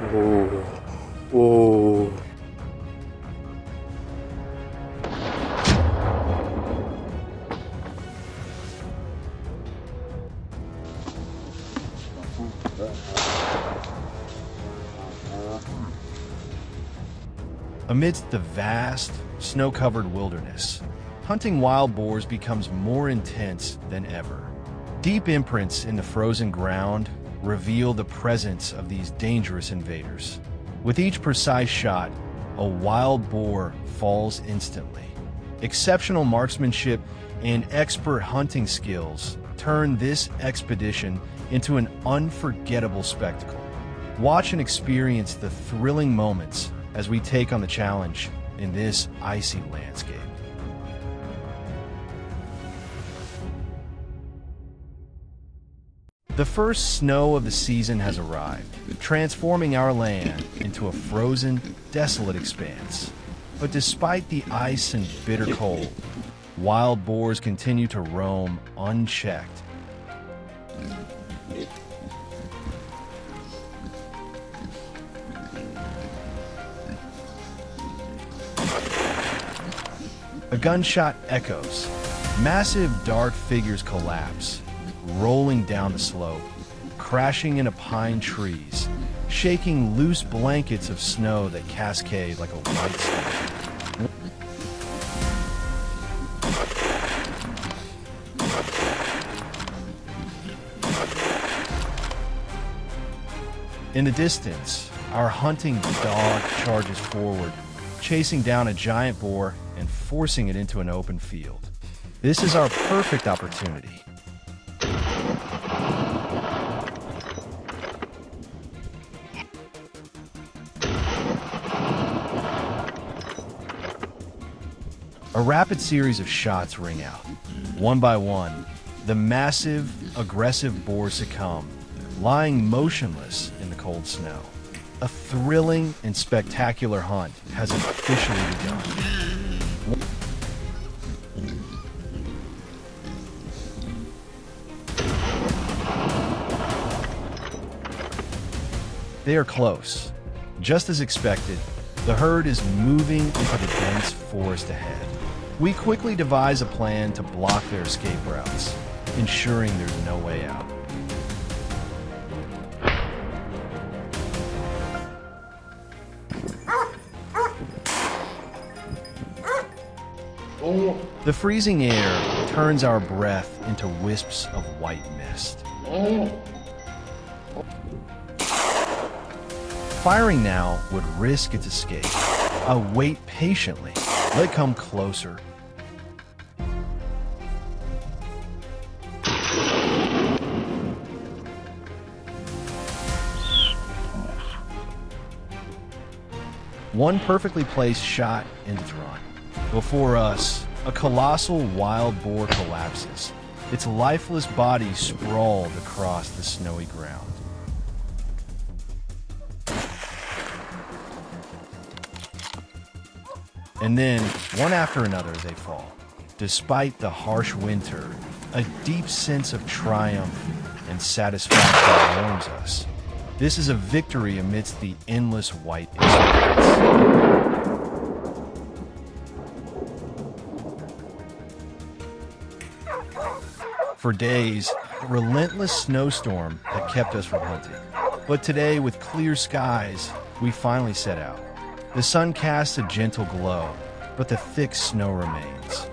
Ooh. Ooh. Amidst the vast, snow-covered wilderness, hunting wild boars becomes more intense than ever. Deep imprints in the frozen ground reveal the presence of these dangerous invaders. With each precise shot, a wild boar falls instantly. Exceptional marksmanship and expert hunting skills turn this expedition into an unforgettable spectacle. Watch and experience the thrilling moments as we take on the challenge in this icy landscape. The first snow of the season has arrived, transforming our land into a frozen, desolate expanse. But despite the ice and bitter cold, wild boars continue to roam unchecked. A gunshot echoes. Massive dark figures collapse, rolling down the slope, crashing into pine trees, shaking loose blankets of snow that cascade like a white snake. In the distance, our hunting dog charges forward, chasing down a giant boar and forcing it into an open field. This is our perfect opportunity. A rapid series of shots ring out. One by one, the massive, aggressive boars succumb, lying motionless in the cold snow. A thrilling and spectacular hunt has officially begun. They are close. Just as expected, the herd is moving into the dense forest ahead. We quickly devise a plan to block their escape routes, ensuring there's no way out. The freezing air turns our breath into wisps of white mist. Firing now would risk its escape. I wait patiently. Let it come closer. One perfectly placed shot and it's run. Before us, a colossal wild boar collapses, its lifeless body sprawled across the snowy ground. And then, one after another, they fall. Despite the harsh winter, a deep sense of triumph and satisfaction warms us. This is a victory amidst the endless white expanse. For days, a relentless snowstorm had kept us from hunting. But today, with clear skies, we finally set out. The sun casts a gentle glow, but the thick snow remains.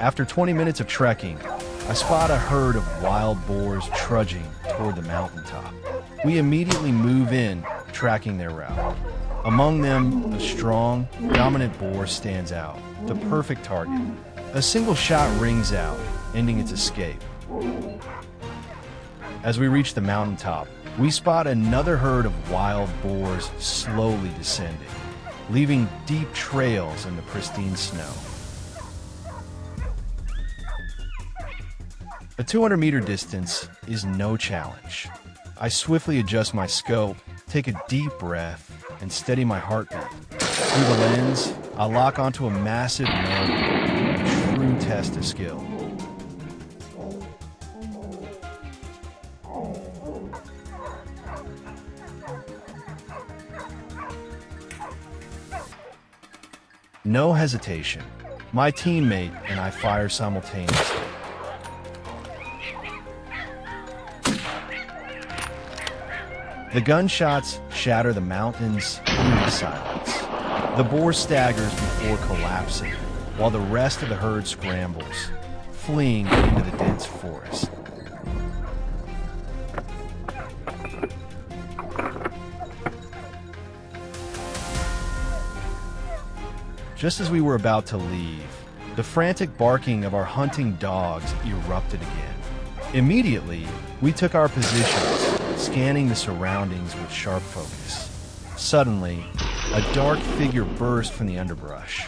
After 20 minutes of trekking, I spot a herd of wild boars trudging toward the mountaintop. We immediately move in, tracking their route. Among them, a strong, dominant boar stands out, the perfect target. A single shot rings out, ending its escape. As we reach the mountaintop, we spot another herd of wild boars slowly descending, leaving deep trails in the pristine snow. A 200-meter distance is no challenge. I swiftly adjust my scope, take a deep breath, and steady my heartbeat. Through the lens, I lock onto a massive mammoth, a true test of skill. No hesitation. My teammate and I fire simultaneously. The gunshots shatter the mountain's eerie silence. The boar staggers before collapsing, while the rest of the herd scrambles, fleeing into the dense forest. Just as we were about to leave, the frantic barking of our hunting dogs erupted again. Immediately, we took our positions, scanning the surroundings with sharp focus. Suddenly, a dark figure burst from the underbrush.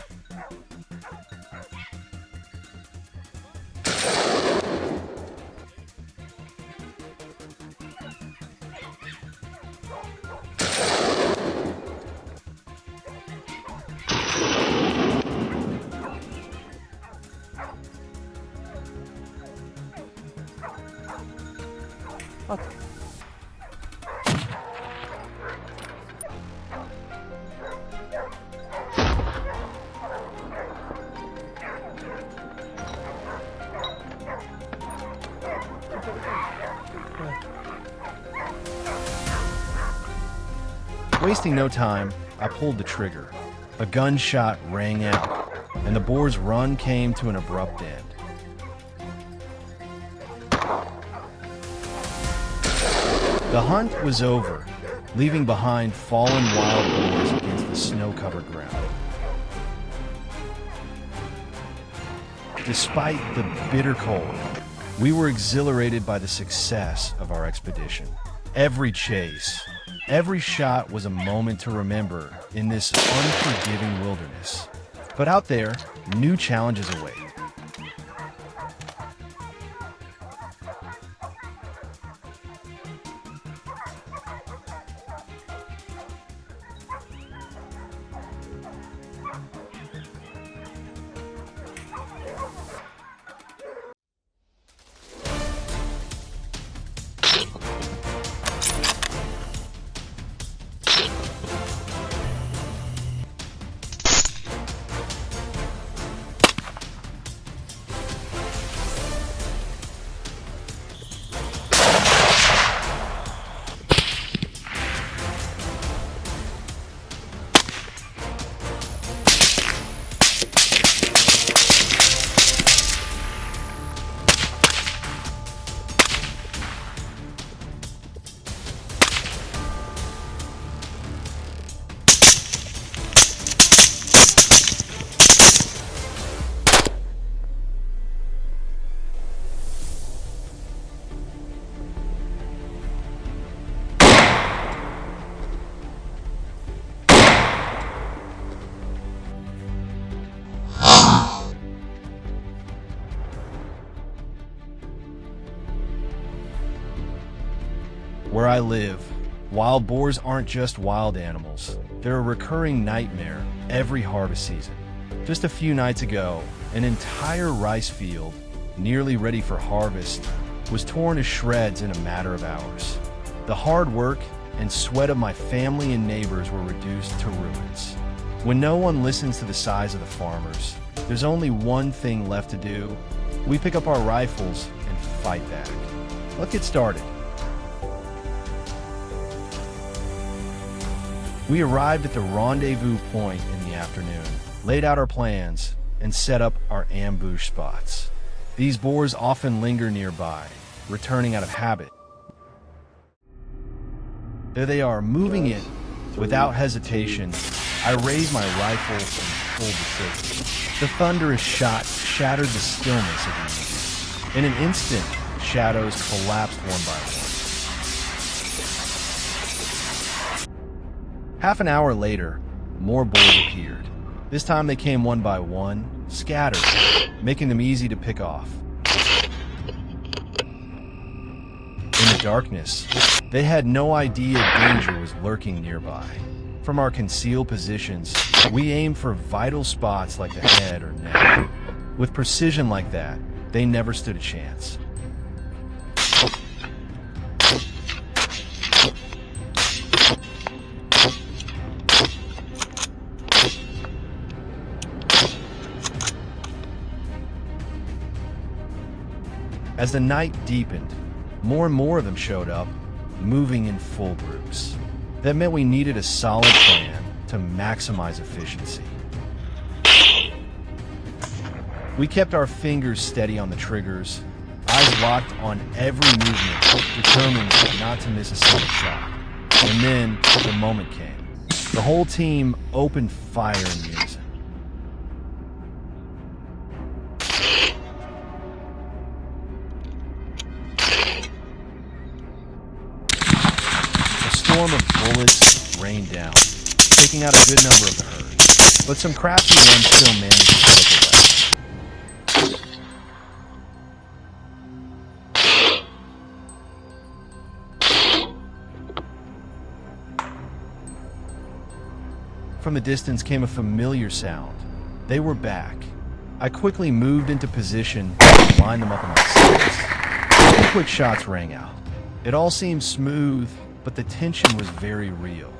Wasting no time, I pulled the trigger. A gunshot rang out, and the boar's run came to an abrupt end. The hunt was over, leaving behind fallen wild boars against the snow-covered ground. Despite the bitter cold, we were exhilarated by the success of our expedition. Every chase, every shot was a moment to remember in this unforgiving wilderness. But out there, new challenges await. Where I live, wild boars aren't just wild animals. They're a recurring nightmare every harvest season. Just a few nights ago, an entire rice field, nearly ready for harvest, was torn to shreds in a matter of hours. The hard work and sweat of my family and neighbors were reduced to ruins. When no one listens to the sighs of the farmers, there's only one thing left to do. We pick up our rifles and fight back. Let's get started. We arrived at the rendezvous point in the afternoon, laid out our plans, and set up our ambush spots. These boars often linger nearby, returning out of habit. There they are, moving in. Without hesitation, I raised my rifle and pulled the trigger. The thunderous shot shattered the stillness of the evening. In an instant, shadows collapsed one by one. Half an hour later, more boars appeared. This time they came one by one, scattered, making them easy to pick off. In the darkness, they had no idea danger was lurking nearby. From our concealed positions, we aimed for vital spots like the head or neck. With precision like that, they never stood a chance. As the night deepened, more and more of them showed up, moving in full groups. That meant we needed a solid plan to maximize efficiency. We kept our fingers steady on the triggers, eyes locked on every movement, determined not to miss a single shot. And then the moment came. The whole team opened fire in unison. A storm of bullets rained down, taking out a good number of the herd. But some crafty ones still managed to get away. From the distance came a familiar sound. They were back. I quickly moved into position and lined them up in my sights. 2 quick shots rang out. It all seemed smooth, but the tension was very real.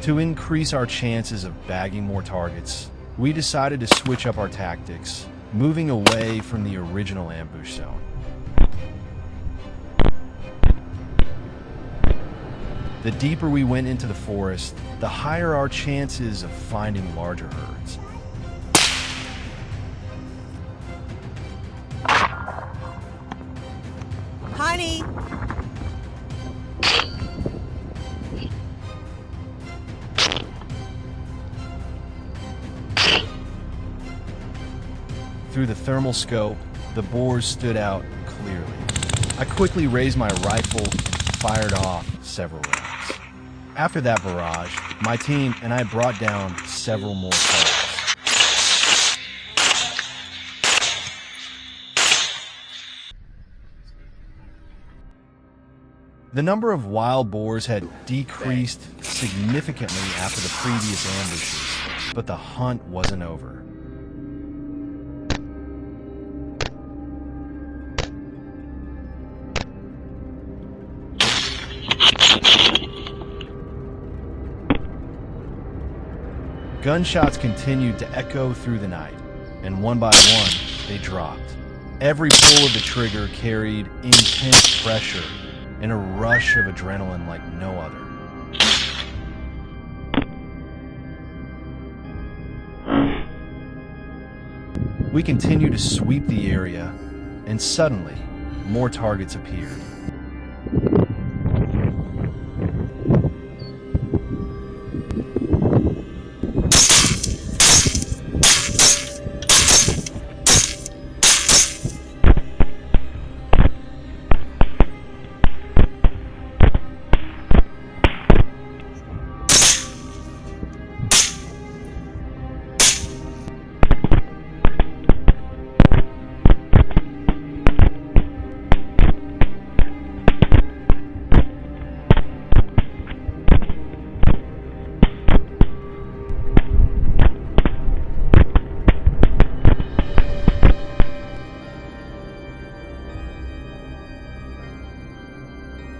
To increase our chances of bagging more targets, we decided to switch up our tactics, moving away from the original ambush zone. The deeper we went into the forest, the higher our chances of finding larger herds. Honey! Through the thermal scope, the boars stood out clearly. I quickly raised my rifle and fired off several rounds. After that barrage, my team and I brought down several more targets. The number of wild boars had decreased significantly after the previous ambushes, but the hunt wasn't over. Gunshots continued to echo through the night, and one by one, they dropped. Every pull of the trigger carried intense pressure and a rush of adrenaline like no other. We continued to sweep the area, and suddenly, more targets appeared.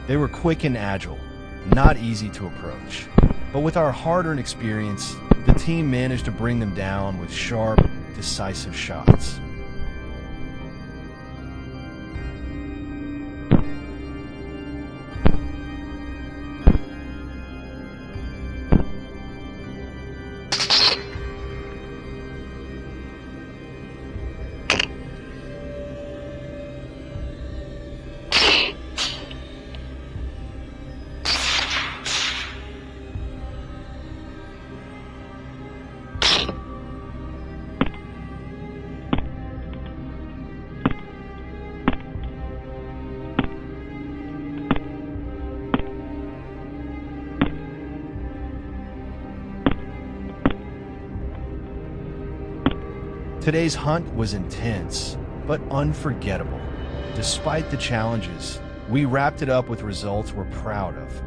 They were quick and agile, not easy to approach. But with our hard-earned experience, the team managed to bring them down with sharp, decisive shots. Today's hunt was intense, but unforgettable. Despite the challenges, we wrapped it up with results we're proud of.